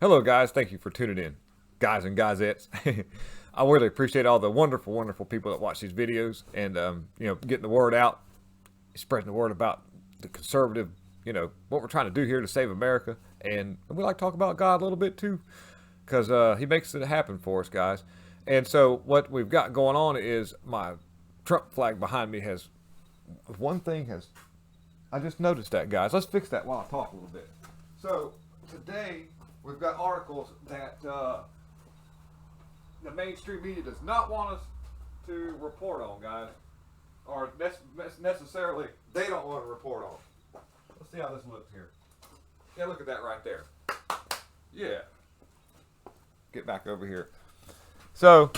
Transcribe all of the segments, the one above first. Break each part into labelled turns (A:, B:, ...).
A: Hello, guys. Thank you for tuning in, guys and guys. I really appreciate all the wonderful, wonderful people that watch these videos and getting the word out, spreading the word about the conservative, what we're trying to do here to save America. And we like to talk about God a little bit too, because He makes it happen for us, guys. And so what we've got going on is my Trump flag behind me has one thing has. I just noticed that, guys. Let's fix that while I talk a little bit. So today we've got articles that the mainstream media does not want us to report on, guys, or necessarily they don't want to report on. Let's see how this looks here. Yeah, look at that right there. Yeah. Get back over here. So,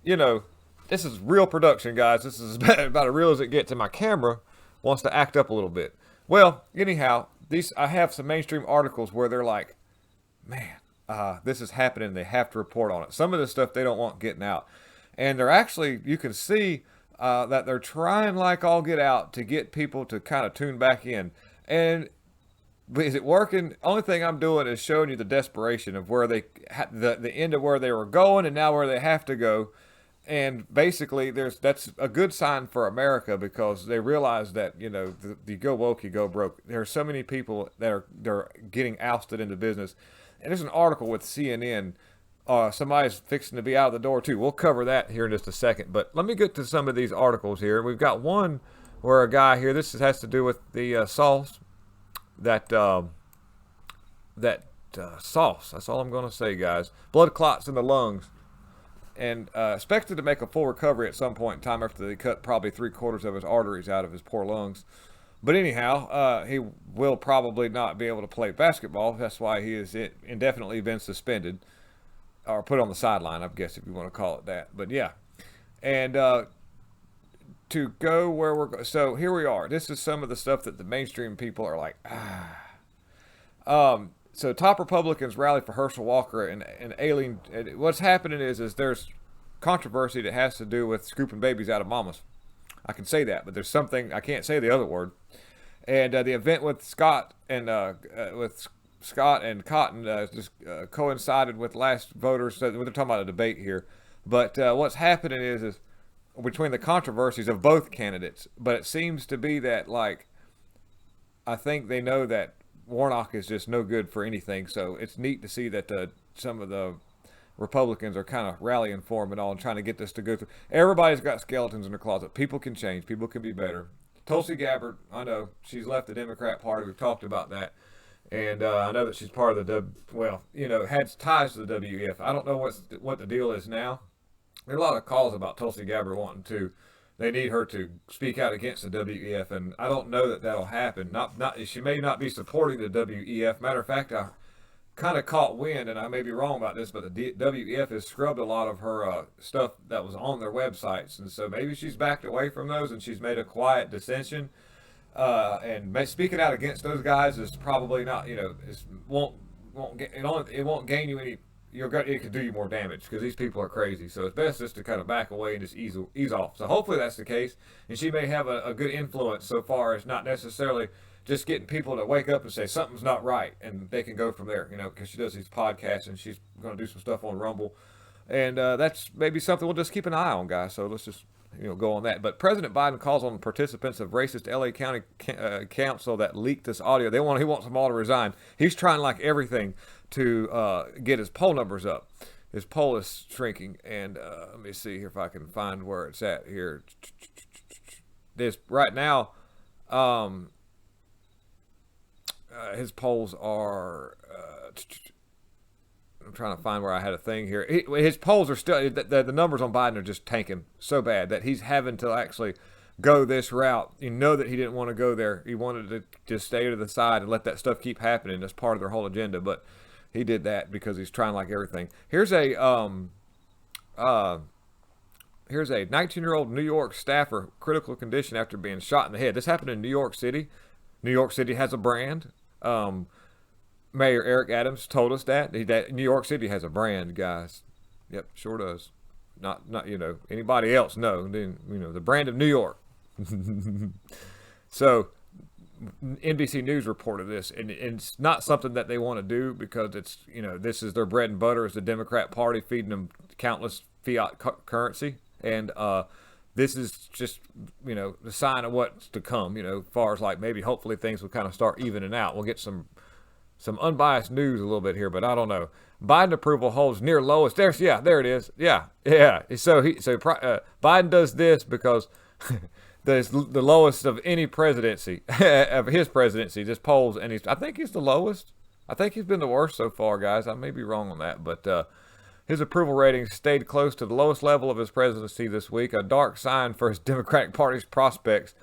A: this is real production, guys. This is about as real as it gets, and my camera wants to act up a little bit. Well, anyhow, I have some mainstream articles where they're like, man, this is happening. They have to report on it. Some of the stuff they don't want getting out. And they're actually, you can see that they're trying like all get out to get people to kind of tune back in. And is it working? Only thing I'm doing is showing you the desperation of where the end of where they were going and now where they have to go. And basically, that's a good sign for America because they realize that, you go woke, you go broke. There are so many people that they're getting ousted into business. And there's an article with CNN. Somebody's fixing to be out of the door, too. We'll cover that here in just a second. But let me get to some of these articles here. We've got one where a guy here, this has to do with the sauce. That sauce. That's all I'm going to say, guys. Blood clots in the lungs. And expected to make a full recovery at some point in time after they cut probably 3/4 of his arteries out of his poor lungs. But anyhow, he will probably not be able to play basketball. That's why he is indefinitely been suspended or put on the sideline, I guess, if you want to call it that. But yeah. And to go where we're going. So here we are. This is some of the stuff that the mainstream people are like, So top Republicans rally for Herschel Walker and alien. What's happening is there's controversy that has to do with scooping babies out of mamas. I can say that, but there's something I can't say the other word. And the event with Scott and Cotton just coincided with last voters. So they're talking about a debate here, but what's happening is between the controversies of both candidates. But it seems to be that I think they know that Warnock is just no good for anything. So it's neat to see that some of the Republicans are kind of rallying for him and all and trying to get this to go through. Everybody's got skeletons in their closet. People can change. People can be better. Tulsi Gabbard, I know, she's left the Democrat Party. We've talked about that. And I know that she's part of had ties to the WEF. I don't know what the deal is now. There are a lot of calls about Tulsi Gabbard wanting they need her to speak out against the WEF, and I don't know that that'll happen. She may not be supporting the WEF. Matter of fact, I kind of caught wind, and I may be wrong about this, but the WEF has scrubbed a lot of her stuff that was on their websites, and so maybe she's backed away from those, and she's made a quiet dissension. And speaking out against those guys is probably not, it won't gain you any. It could do you more damage because these people are crazy. So it's best just to kind of back away and just ease off. So hopefully that's the case, and she may have a good influence so far as not necessarily just getting people to wake up and say something's not right, and they can go from there. Because she does these podcasts and she's going to do some stuff on Rumble, and that's maybe something we'll just keep an eye on, guys. So let's just go on that. But President Biden calls on the participants of racist LA County Council that leaked this audio. He wants them all to resign. He's trying like everything to get his poll numbers up. His poll is shrinking, and let me see here if I can find where it's at here. This right now, his polls are. I'm trying to find where I had a thing here. His polls are still, the numbers on Biden are just tanking so bad that he's having to actually go this route. You know that he didn't want to go there. He wanted to just stay to the side and let that stuff keep happening. That's part of their whole agenda. But he did that because he's trying like everything. Here's a 19-year-old New York staffer, critical condition after being shot in the head. This happened in New York City. New York City has a brand. Mayor Eric Adams told us that New York City has a brand, guys. Yep, sure does. Not anybody else. No, then the brand of New York. So
B: NBC News reported this, and it's not something that they want to do because it's, this is their bread and butter, is the Democrat Party feeding them countless fiat currency, and this is just, the sign of what's to come, as far as like maybe hopefully things will kind of start evening out. We'll get some unbiased news a little bit here, but I don't know. Biden approval holds near lowest. There it is. Yeah. So Biden does this because the lowest of any presidency of his presidency. This polls, and I think he's the lowest. I think he's been the worst so far, guys. I may be wrong on that, but his approval ratings stayed close to the lowest level of his presidency this week. A dark sign for his Democratic Party's prospects.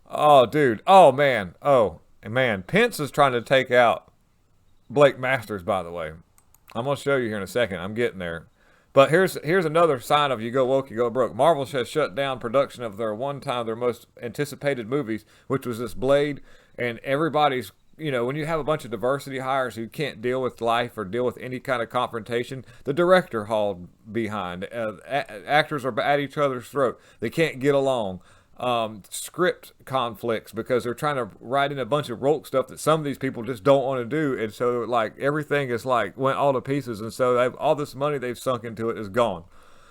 B: Oh, dude. Oh man. Pence is trying to take out Blake Masters, by the way. I'm going to show you here in a second. I'm getting there. But here's another sign of you go woke, you go broke. Marvel has shut down production of their most anticipated movies, which was this Blade. And everybody's, when you have a bunch of diversity hires who can't deal with life or deal with any kind of confrontation, the director hauled behind. Actors are at each other's throat. They can't get along. Script conflicts because they're trying to write in a bunch of rote stuff that some of these people just don't want to do, and so like everything is like went all to pieces, and so all this money they've sunk into it is gone,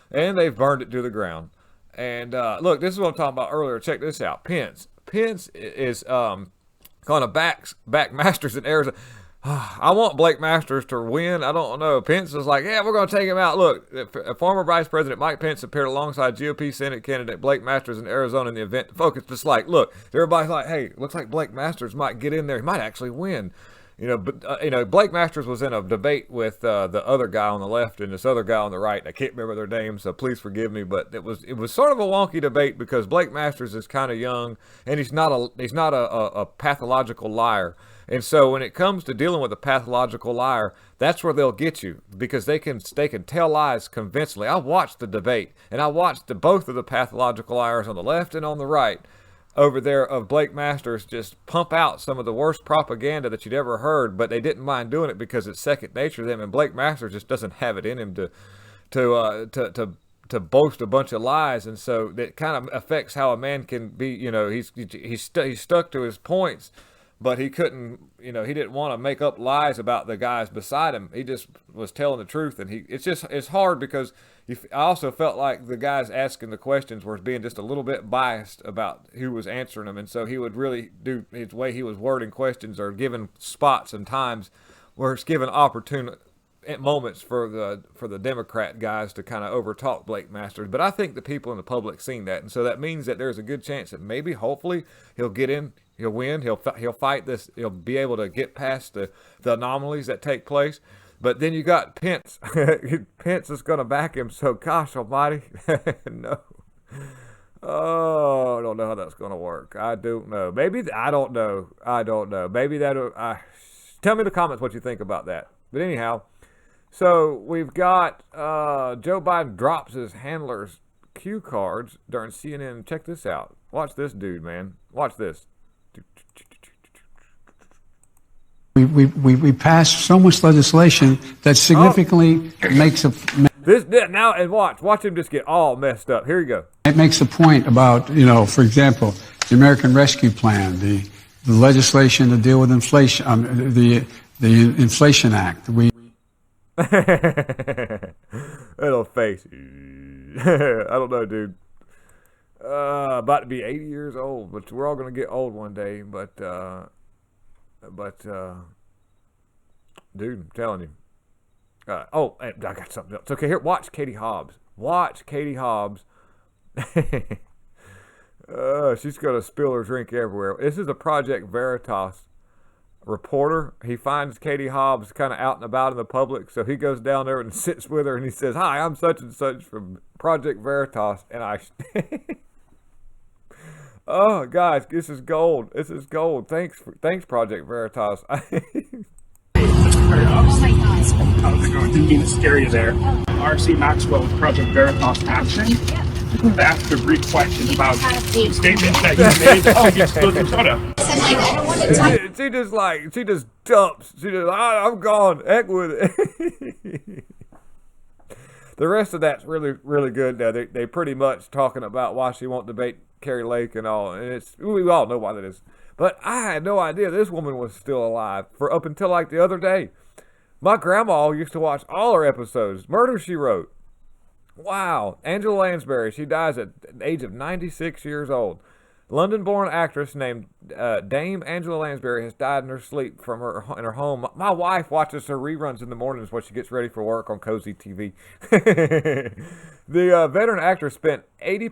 B: and they've burned it to the ground. And look, this is what I'm talking about earlier. Check this out. Pence is going to back Masters in Arizona. I want Blake Masters to win. I don't know. Pence is like, yeah, we're going to take him out. Look, former Vice President Mike Pence appeared alongside GOP Senate candidate Blake Masters in Arizona in the event. Focus just like, look, everybody's like, hey, looks like Blake Masters might get in there. He might actually win. But Blake Masters was in a debate with the other guy on the left and this other guy on the right. I can't remember their names, so please forgive me. But it was sort of a wonky debate because Blake Masters is kind of young and he's not a pathological liar. And so when it comes to dealing with a pathological liar, that's where they'll get you because they can tell lies convincingly. I watched the debate and I watched both of the pathological liars on the left and on the right over there of Blake Masters just pump out some of the worst propaganda that you'd ever heard, but they didn't mind doing it because it's second nature to them. And Blake Masters just doesn't have it in him to boast a bunch of lies, and so that kind of affects how a man can be. He's stuck to his points. But he couldn't, he didn't want to make up lies about the guys beside him. He just was telling the truth. And it's hard because I also felt like the guys asking the questions were being just a little bit biased about who was answering them. And so he would really do his way he was wording questions or giving spots and times where it's given opportune moments for the Democrat guys to kind of overtalk Blake Masters. But I think the people in the public seen that. And so that means that there's a good chance that maybe, hopefully, he'll get in. He'll win. He'll fight this. He'll be able to get past the anomalies that take place. But then you got Pence. Pence is going to back him. So, gosh almighty. No. Oh, I don't know how that's going to work. I don't know. Maybe, I don't know. Maybe that'll, tell me in the comments what you think about that. But anyhow, so we've got Joe Biden drops his handler's cue cards during CNN. Check this out. Watch this dude, man. Watch this.
C: We passed so much legislation that significantly makes a
B: now and watch him just get all messed up. Here you go.
C: It makes a point about, for example, the American Rescue Plan, the legislation to deal with inflation, the Inflation Act.
B: Little face. I don't know, dude. About to be 80 years old, but we're all gonna get old one day. But dude, I'm telling you. I got something else. Okay, here, watch Katie Hobbs. She's gonna spill her drink everywhere. This is a Project Veritas reporter. He finds Katie Hobbs kind of out and about in the public, so he goes down there and sits with her, and he says, "Hi, I'm such and such from Project Veritas," and I. Oh, guys, this is gold. Thanks, Project Veritas.
D: How's it going? Didn't mean to scare you there. R.C. Maxwell with Project Veritas Action. I asked a brief question about statements that you made. Oh, you spilled your soda.
B: She just dumps. I'm gone. Heck with it. The rest of that's really, really good. Now they pretty much talking about why she won't debate Carrie Lake and all, and we all know why that is. But I had no idea this woman was still alive for up until like the other day. My grandma used to watch all her episodes. Murder, She Wrote. Wow. Angela Lansbury, she dies at the age of 96 years old. London-born actress named Dame Angela Lansbury has died in her sleep in her home. My wife watches her reruns in the mornings when she gets ready for work on Cozy TV. The veteran actress spent 80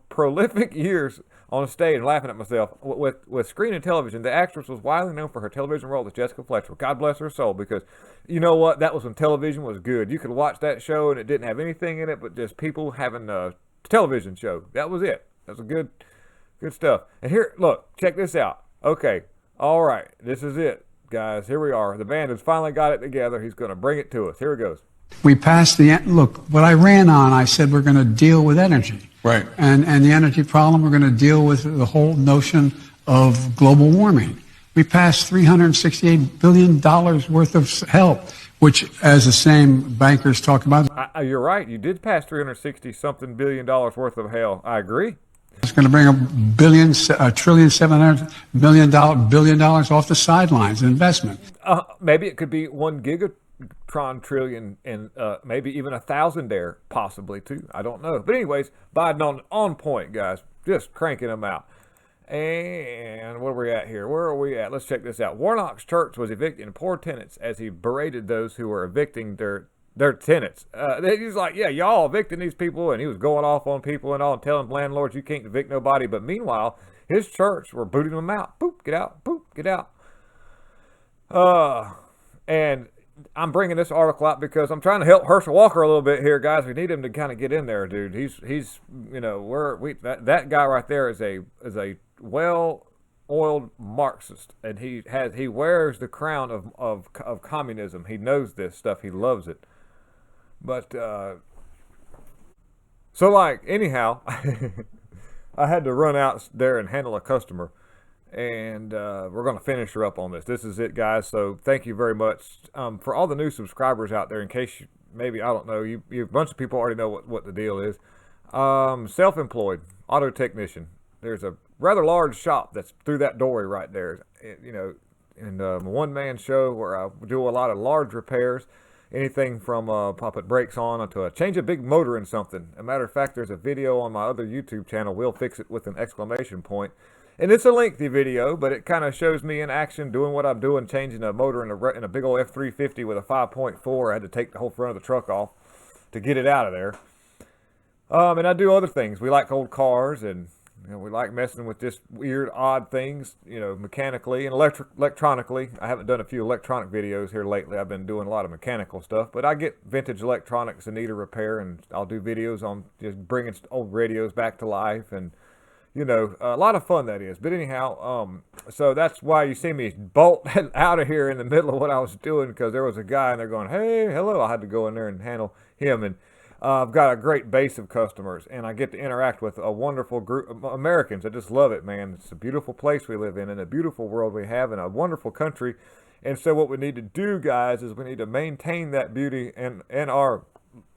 B: prolific years on stage. And laughing at myself with screen and television. The actress was widely known for her television role as Jessica Fletcher. God bless her soul, because you know what? That was when television was good. You could watch that show and it didn't have anything in it but just people having a television show. That was it. That was good stuff. And here, look, check this out. Okay, all right, this is it, guys. Here we are. The band has finally got it together. He's going to bring it to us. Here it goes.
C: We passed look, what I ran on, I said we're going to deal with energy.
E: Right.
C: And the energy problem, we're going to deal with the whole notion of global warming. We passed $368 billion worth of help, which, as the same bankers talk about,
B: you're right. You did pass $360-something billion worth of hell. I agree.
C: it's going to bring $1.7 billion off the sidelines in investment.
B: Maybe it could be 1 gigatron trillion and maybe even 1,000 there, possibly too. I don't know. But anyways, Biden on point, guys. Just cranking them out. And where are we at here? Where are we at? Let's check this out. Warnock's church was evicting poor tenants as he berated those who were evicting their tenants. He was like, yeah, y'all evicting these people, and he was going off on people and all, and telling landlords you can't evict nobody. But meanwhile, his church were booting them out. Boop, get out. Boop, get out. And I'm bringing this article out because I'm trying to help Herschel Walker a little bit here, guys. We need him to kind of get in there, dude. He's you know, that guy right there is a well-oiled Marxist, and he wears the crown of communism. He knows this stuff. He loves it. But so like anyhow, I had to run out there and handle a customer, and we're going to finish her up on this. This is it, guys. So thank you very much for all the new subscribers out there. In case maybe, I don't know, you a bunch of people already know what the deal is. Self-employed auto technician. There's a rather large shop that's through that doorway right there. You know, and a one-man show where I do a lot of large repairs. Anything from put brakes on to change a big motor in something. As a matter of fact, there's a video on my other YouTube channel, We'll Fix It, with an exclamation point. And it's a lengthy video, but it kind of shows me in action doing what I'm doing, changing a motor in a big old F350 with a 5.4. I had to take the whole front of the truck off to get it out of there. And I do other things. We like old cars, and you know, we like messing with just weird, odd things, you know, mechanically and electronically. I haven't done a few electronic videos here lately. I've been doing a lot of mechanical stuff, but I get vintage electronics that need a repair, and I'll do videos on just bringing old radios back to life, and you know, a lot of fun that is. But anyhow, so that's why you see me bolt out of here in the middle of what I was doing, because there was a guy and they're going, hey, hello. I had to go in there and handle him, and I've got a great base of customers, and I get to interact with a wonderful group of Americans. I just love it, man. It's a beautiful place we live in, and a beautiful world we have, and a wonderful country. And so what we need to do, guys, is we need to maintain that beauty and our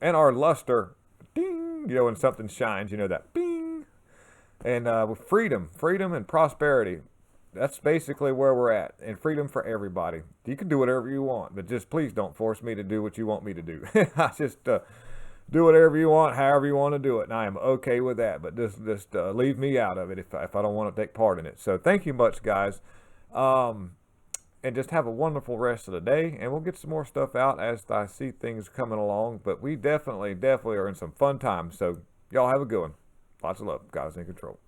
B: luster. Ding, you know, when something shines, you know, that bing. And with freedom and prosperity. That's basically where we're at, and freedom for everybody. You can do whatever you want, but just please don't force me to do what you want me to do. I just do whatever you want, however you want to do it, and I am okay with that. But just leave me out of it if I don't want to take part in it. So thank you much, guys, and just have a wonderful rest of the day. And we'll get some more stuff out as I see things coming along. But we definitely are in some fun times. So y'all have a good one. Lots of love. Guys in control.